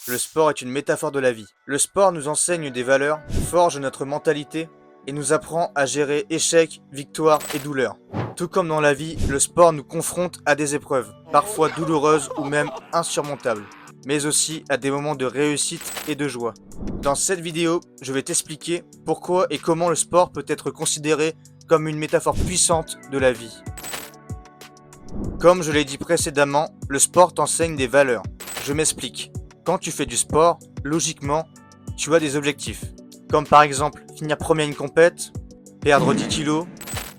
Le sport est une métaphore de la vie. Le sport nous enseigne des valeurs, forge notre mentalité et nous apprend à gérer échecs, victoires et douleurs. Tout comme dans la vie, le sport nous confronte à des épreuves, parfois douloureuses ou même insurmontables, mais aussi à des moments de réussite et de joie. Dans cette vidéo, je vais t'expliquer pourquoi et comment le sport peut être considéré comme une métaphore puissante de la vie. Comme je l'ai dit précédemment, le sport t'enseigne des valeurs. Je m'explique. Quand tu fais du sport, logiquement, tu as des objectifs. Comme par exemple finir premier à une compète, perdre 10 kilos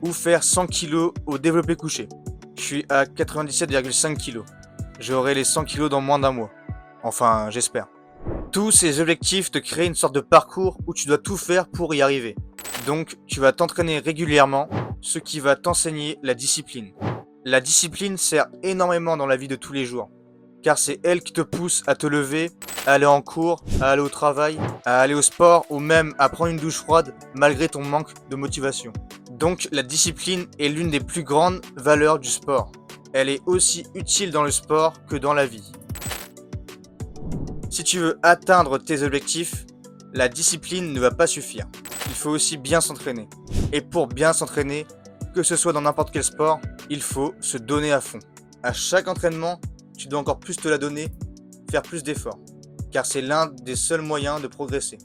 ou faire 100 kilos au développé couché. Je suis à 97,5 kilos. J'aurai les 100 kilos dans moins d'un mois. Enfin, j'espère. Tous ces objectifs te créent une sorte de parcours où tu dois tout faire pour y arriver. Donc, tu vas t'entraîner régulièrement, ce qui va t'enseigner la discipline. La discipline sert énormément dans la vie de tous les jours, car c'est elle qui te pousse à te lever, à aller en cours, à aller au travail, à aller au sport ou même à prendre une douche froide malgré ton manque de motivation. Donc la discipline est l'une des plus grandes valeurs du sport. Elle est aussi utile dans le sport que dans la vie. Si tu veux atteindre tes objectifs, la discipline ne va pas suffire. Il faut aussi bien s'entraîner. Et pour bien s'entraîner, que ce soit dans n'importe quel sport, il faut se donner à fond. À chaque entraînement, tu dois encore plus te la donner, faire plus d'efforts, car c'est l'un des seuls moyens de progresser.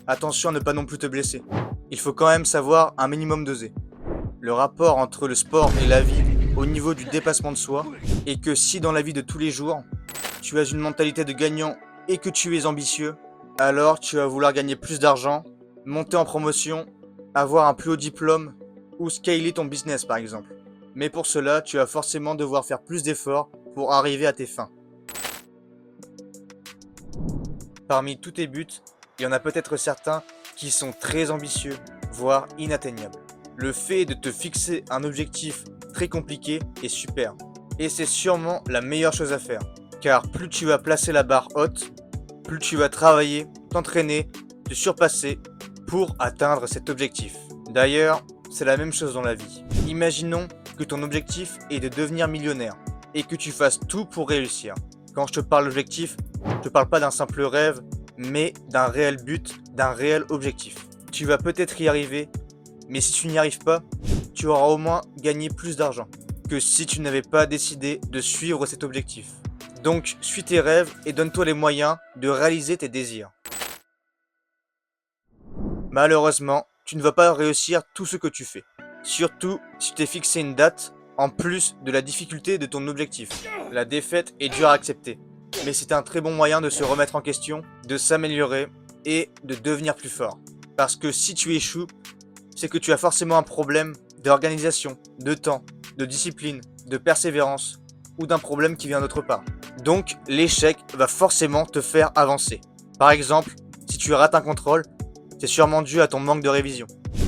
Attention à ne pas non plus te blesser. Il faut quand même savoir un minimum doser. Le rapport entre le sport et la vie au niveau du dépassement de soi est que si dans la vie de tous les jours, tu as une mentalité de gagnant et que tu es ambitieux, alors tu vas vouloir gagner plus d'argent, monter en promotion, avoir un plus haut diplôme ou scaler ton business par exemple. Mais pour cela, tu vas forcément devoir faire plus d'efforts pour arriver à tes fins. Parmi tous tes buts, il y en a peut-être certains qui sont très ambitieux, voire inatteignables. Le fait de te fixer un objectif très compliqué est super. Et c'est sûrement la meilleure chose à faire. Car plus tu vas placer la barre haute, plus tu vas travailler, t'entraîner, te surpasser pour atteindre cet objectif. D'ailleurs, c'est la même chose dans la vie. Imaginons que ton objectif est de devenir millionnaire et que tu fasses tout pour réussir. Quand je te parle d'objectif, je ne te parle pas d'un simple rêve, mais d'un réel but, d'un réel objectif. Tu vas peut-être y arriver, mais si tu n'y arrives pas, tu auras au moins gagné plus d'argent que si tu n'avais pas décidé de suivre cet objectif. Donc, suis tes rêves et donne-toi les moyens de réaliser tes désirs. Malheureusement, tu ne vas pas réussir tout ce que tu fais. Surtout si tu t'es fixé une date, en plus de la difficulté de ton objectif. La défaite est dure à accepter, mais c'est un très bon moyen de se remettre en question, de s'améliorer et de devenir plus fort. Parce que si tu échoues, c'est que tu as forcément un problème d'organisation, de temps, de discipline, de persévérance ou d'un problème qui vient d'autre part. Donc l'échec va forcément te faire avancer. Par exemple, si tu rates un contrôle, c'est sûrement dû à ton manque de révision.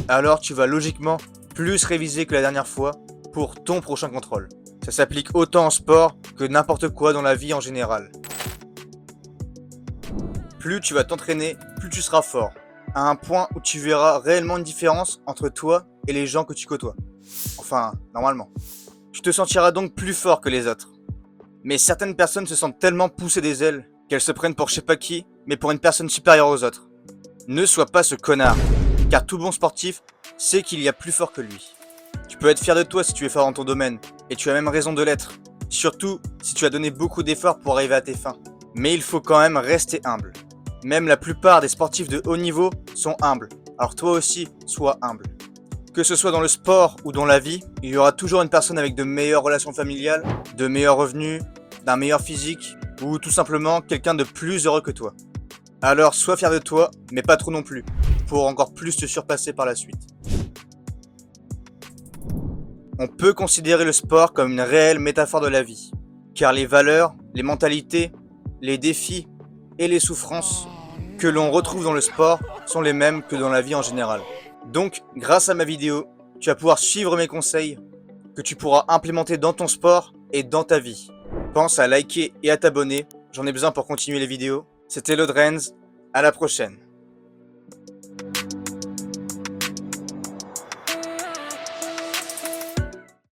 Alors tu vas logiquement plus réviser que la dernière fois pour ton prochain contrôle. Ça s'applique autant en sport que n'importe quoi dans la vie en général. Plus tu vas t'entraîner, plus tu seras fort, à un point où tu verras réellement une différence entre toi et les gens que tu côtoies. Enfin, normalement. Tu te sentiras donc plus fort que les autres. Mais certaines personnes se sentent tellement poussées des ailes qu'elles se prennent pour je sais pas qui, mais pour une personne supérieure aux autres. Ne sois pas ce connard, car tout bon sportif sait qu'il y a plus fort que lui. Tu peux être fier de toi si tu es fort dans ton domaine, et tu as même raison de l'être, surtout si tu as donné beaucoup d'efforts pour arriver à tes fins. Mais il faut quand même rester humble. Même la plupart des sportifs de haut niveau sont humbles, alors toi aussi, sois humble. Que ce soit dans le sport ou dans la vie, il y aura toujours une personne avec de meilleures relations familiales, de meilleurs revenus, d'un meilleur physique, ou tout simplement quelqu'un de plus heureux que toi. Alors sois fier de toi, mais pas trop non plus, pour encore plus te surpasser par la suite. On peut considérer le sport comme une réelle métaphore de la vie, car les valeurs, les mentalités, les défis et les souffrances que l'on retrouve dans le sport sont les mêmes que dans la vie en général. Donc, grâce à ma vidéo, tu vas pouvoir suivre mes conseils que tu pourras implémenter dans ton sport et dans ta vie. Pense à liker et à t'abonner, j'en ai besoin pour continuer les vidéos. C'était Lodrenz, à la prochaine.